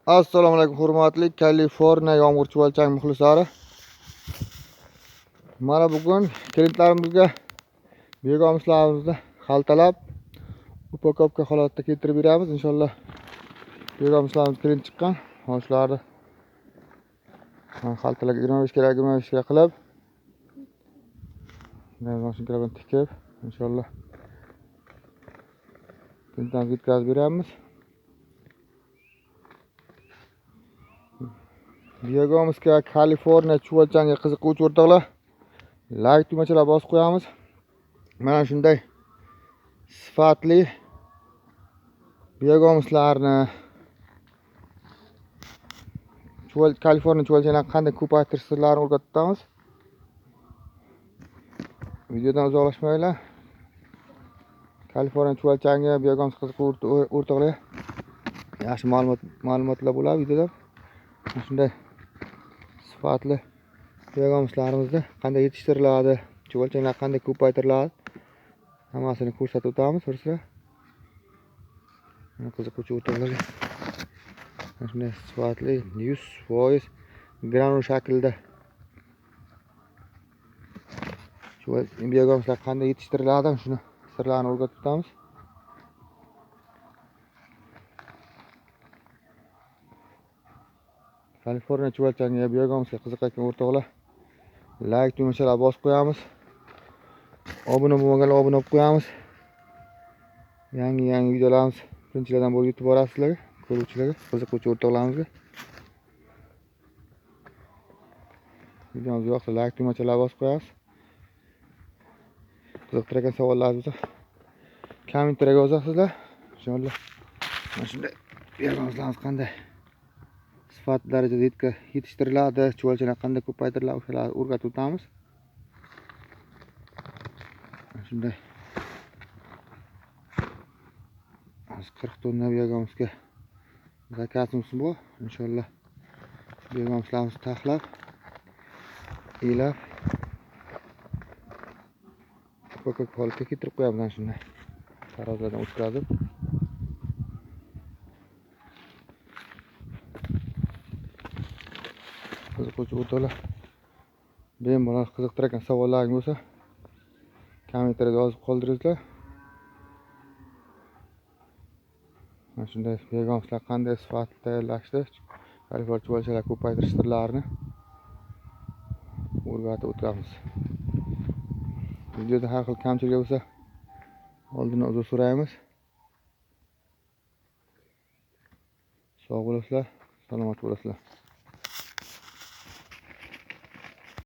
Assalomu alaykum hurmatli Kaliforniya yomg'irchivalchang muxlislari. Mana bugun klientlarimizga begomislarimizni xaltalab upakovka holatda keltirib beramiz. Inshaalloh begomislarimiz klient chiqqan. Shularni xaltalarga 25 kerak qilib, mashinkalarni tikib, inshaalloh klientlarga yetkazib beramiz. Begomisga Kaliforniya chuvalchanga qiziquvchi o'rtoqlar, like tugmachalar bosib qo'yamiz. Mana shunday sifatli begomislarni Kaliforniya chuvalchanglarni qanday ko'paytirish sirlarini o'rgatib o'tamiz. Videodan uzoqlashmanglar. Kaliforniya chuvalchanga begomis qiziquvchi o'rtoqlar, yaxshi ma'lumotlar bo'ladi videoda. Shunday sifatli begomislarimizni qanday yetishtiriladi, chuvalchanglar qanday ko'paytiriladi, hammasini ko'rsatib o'tamiz. Sizlar qiziquvchi o'rtoqlarga shunday sifatli 100% granul shaklda begomislar qanday yetishtiriladi, shuni sirlarini o'rgatib o'tamiz. Kaliforniya chuvalchanga begomisga qiziqayotgan o'rtoqlar, like tugmachalarni bosib qo'yamiz. Obuna bo'lmaganlar obuna bo'lib qo'yamiz. Yangi videolarimiz birinchilardan bo'lib yetib borasizlarga, ko'ruvchilarga, qiziquvchi o'rtoqlarimizga. Videomiz yoqsa like tugmachalarni bosib qo'yamiz. Qiziqtirgan savollaringizni kommentariyaga yozasizlar. Inshaalloh mana shunday begomislarimiz qanday sifat darajada yetishtiriladi, chuvalchalar qanday ko'paytiriladi, o'shalarni o'rgatib o'tamiz. Shunday 40 tonna begomisga zakazimiz bor. Inshaalloh begomislarimizni taxlab, elab, upakovka holatga keltirib qo'yamiz. Shunday tarozilardan o'tkazib, qiziquvchi o'rtoqlar, bemalol qiziqtirgan savollaringiz bo'lsa kommentariyada yozib qoldiringlar. Mana shunday begomislar qanday sifatli tayyorlashni, Kaliforniya chuvalchalar ko'paytirish sirlarini o'rgatib o'tamiz. Videoda har xil kamchilik bo'lsa oldindan uzr so'raymiz. Sog' bo'lasizlar, salomat bo'lasizlar.